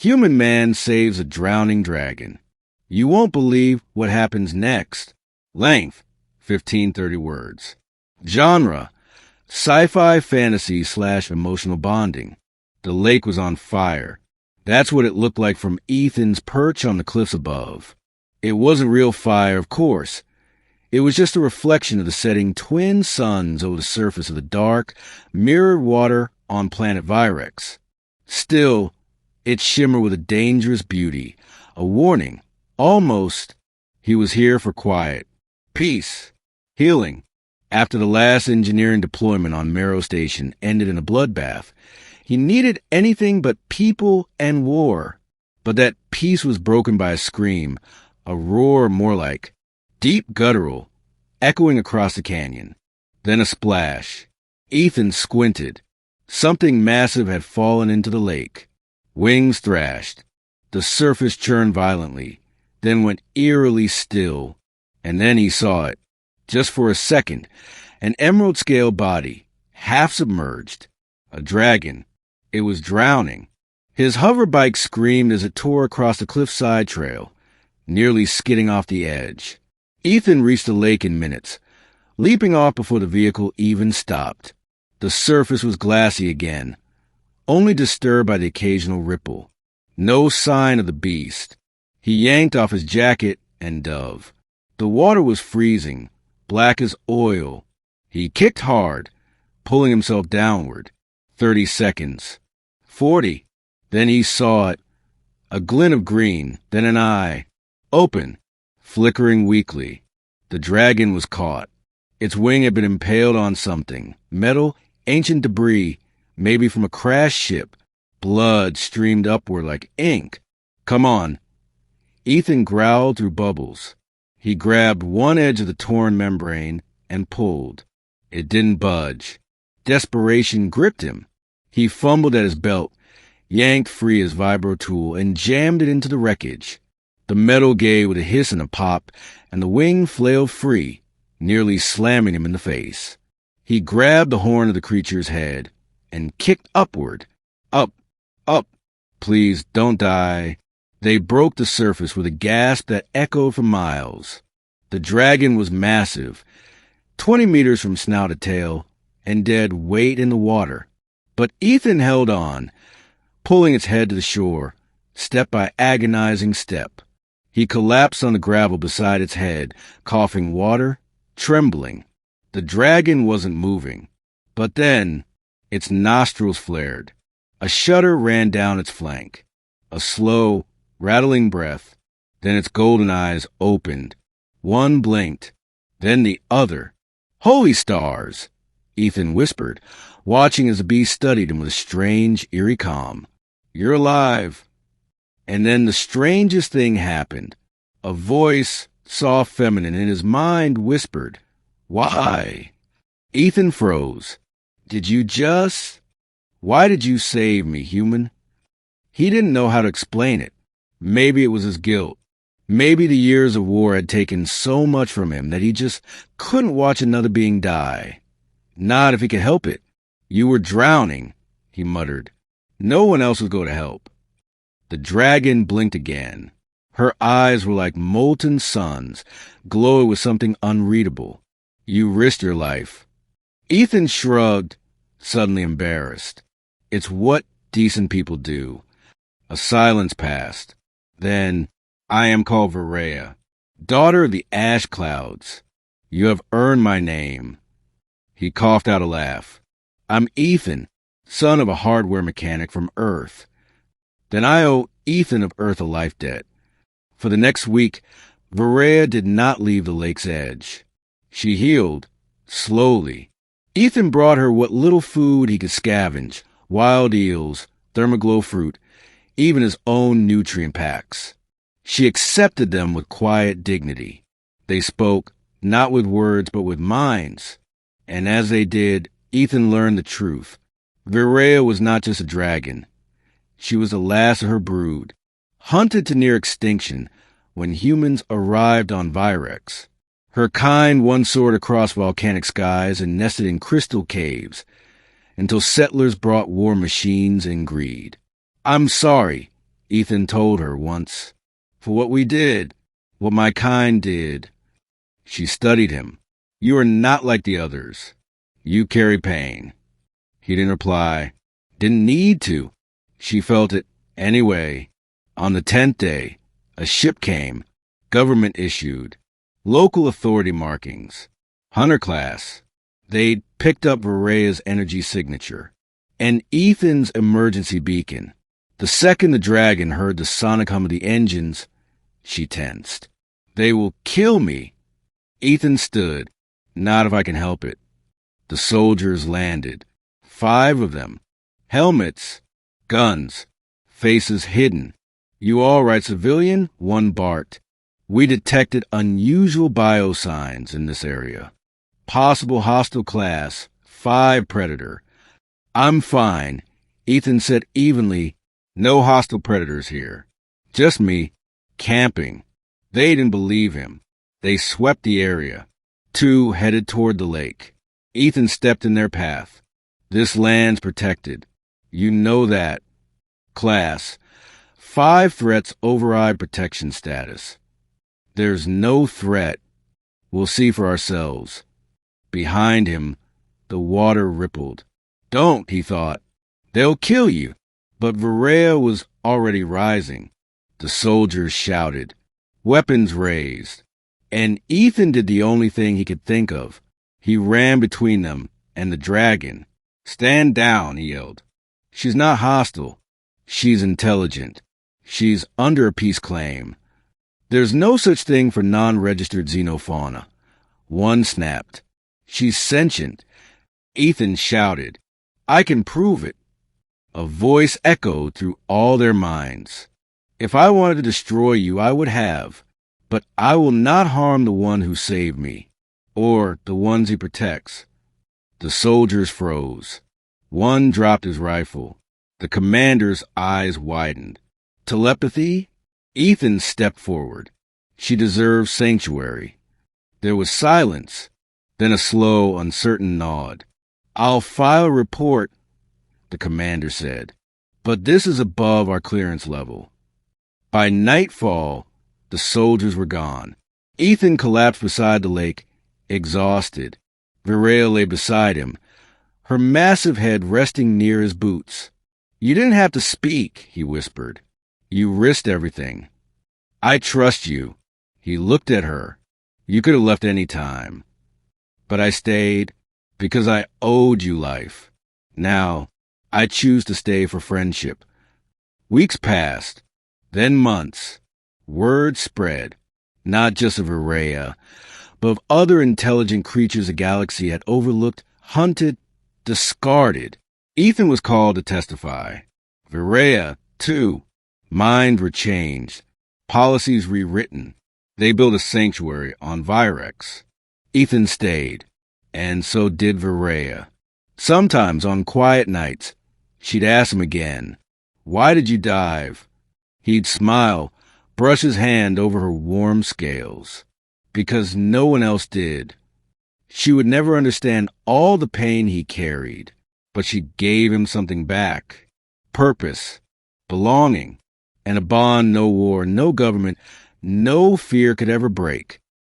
Human man saves a drowning dragon. You won't believe what happens next. Length, 1530 words. Genre, sci-fi fantasy / emotional bonding. The lake was on fire. That's what it looked like from Ethan's perch on the cliffs above. It wasn't real fire, of course. It was just a reflection of the setting twin suns over the surface of the dark, mirrored water on planet Virex. Still, it shimmered with a dangerous beauty, a warning, almost. He was here for quiet, peace, healing. After the last engineering deployment on Marrow Station ended in a bloodbath, he needed anything but people and war. But that peace was broken by a scream, a roar more like deep guttural, echoing across the canyon. Then a splash. Ethan squinted. Something massive had fallen into the lake. Wings thrashed. The surface churned violently, then went eerily still. And then he saw it. Just for a second, an emerald-scale body, half submerged. A dragon. It was drowning. His hoverbike screamed as it tore across the cliffside trail, nearly skidding off the edge. Ethan reached the lake in minutes, leaping off before the vehicle even stopped. The surface was glassy again, only disturbed by the occasional ripple. No sign of the beast. He yanked off his jacket and dove. The water was freezing, black as oil. He kicked hard, pulling himself downward. 30 seconds. 40. Then he saw it. A glint of green, then an eye. Open, flickering weakly. The dragon was caught. Its wing had been impaled on something. Metal, ancient debris, maybe from a crashed ship. Blood streamed upward like ink. Come on. Ethan growled through bubbles. He grabbed one edge of the torn membrane and pulled. It didn't budge. Desperation gripped him. He fumbled at his belt, yanked free his vibro tool, and jammed it into the wreckage. The metal gave with a hiss and a pop, and the wing flailed free, nearly slamming him in the face. He grabbed the horn of the creature's head and kicked upward. Up, up. Please, don't die. They broke the surface with a gasp that echoed for miles. The dragon was massive, 20 meters from snout to tail, and dead weight in the water. But Ethan held on, pulling its head to the shore, step by agonizing step. He collapsed on the gravel beside its head, coughing water, trembling. The dragon wasn't moving. But then, its nostrils flared. A shudder ran down its flank. A slow, rattling breath. Then its golden eyes opened. One blinked. Then the other. Holy stars! Ethan whispered, watching as the beast studied him with a strange, eerie calm. You're alive. And then the strangest thing happened. A voice, soft feminine, in his mind whispered, Why? Ethan froze. Did you just? Why did you save me, human? He didn't know how to explain it. Maybe it was his guilt. Maybe the years of war had taken so much from him that he just couldn't watch another being die. Not if he could help it. You were drowning, he muttered. No one else would go to help. The dragon blinked again. Her eyes were like molten suns, glowing with something unreadable. You risked your life. Ethan shrugged, suddenly embarrassed. It's what decent people do. A silence passed. Then, I am called Viraya, daughter of the ash clouds. You have earned my name. He coughed out a laugh. I'm Ethan, son of a hardware mechanic from Earth. Then I owe Ethan of Earth a life debt. For the next week, Viraya did not leave the lake's edge. She healed, slowly. Ethan brought her what little food he could scavenge, wild eels, thermoglow fruit, even his own nutrient packs. She accepted them with quiet dignity. They spoke, not with words, but with minds. And as they did, Ethan learned the truth. Viraya was not just a dragon. She was the last of her brood, hunted to near extinction when humans arrived on Virex. Her kind once soared across volcanic skies and nested in crystal caves until settlers brought war machines and greed. I'm sorry, Ethan told her once. For what we did, what my kind did. She studied him. You are not like the others. You carry pain. He didn't reply. Didn't need to. She felt it anyway. On the 10th day, a ship came, government issued, local authority markings, Hunter class. They'd picked up Varea's energy signature, and Ethan's emergency beacon. The second the dragon heard the sonic hum of the engines, she tensed. They will kill me. Ethan stood. Not if I can help it. The soldiers landed. 5 of them. Helmets. Guns. Faces hidden. You all right, civilian? One barked. We detected unusual biosigns in this area. Possible hostile class. 5 predator. I'm fine. Ethan said evenly. No hostile predators here. Just me. Camping. They didn't believe him. They swept the area. 2 headed toward the lake. Ethan stepped in their path. This land's protected. You know that. Class. 5 threats override protection status. There's no threat. We'll see for ourselves. Behind him, the water rippled. Don't, he thought. They'll kill you. But Varea was already rising. The soldiers shouted. Weapons raised. And Ethan did the only thing he could think of. He ran between them and the dragon. Stand down, he yelled. She's not hostile. She's intelligent. She's under a peace claim. There's no such thing for non-registered xenofauna. One snapped. She's sentient. Ethan shouted. I can prove it. A voice echoed through all their minds. If I wanted to destroy you, I would have. But I will not harm the one who saved me, or the ones he protects. The soldiers froze. One dropped his rifle. The commander's eyes widened. Telepathy? Ethan stepped forward. She deserves sanctuary. There was silence, then a slow, uncertain nod. I'll file a report, the commander said, but this is above our clearance level. By nightfall, the soldiers were gone. Ethan collapsed beside the lake, exhausted. Varea lay beside him, her massive head resting near his boots. You didn't have to speak, he whispered. You risked everything. I trust you. He looked at her. You could have left any time. But I stayed because I owed you life. Now, I choose to stay for friendship. Weeks passed, then months. Word spread, not just of Varea, but of other intelligent creatures the galaxy had overlooked, hunted, discarded. Ethan was called to testify. Varea, too. Minds were changed, policies rewritten. They built a sanctuary on Virex. Ethan stayed, and so did Varea. Sometimes on quiet nights, she'd ask him again, why did you dive? He'd smile, brush his hand over her warm scales. Because no one else did. She would never understand all the pain he carried, but she gave him something back. Purpose, belonging, and a bond no war, no government, no fear could ever break.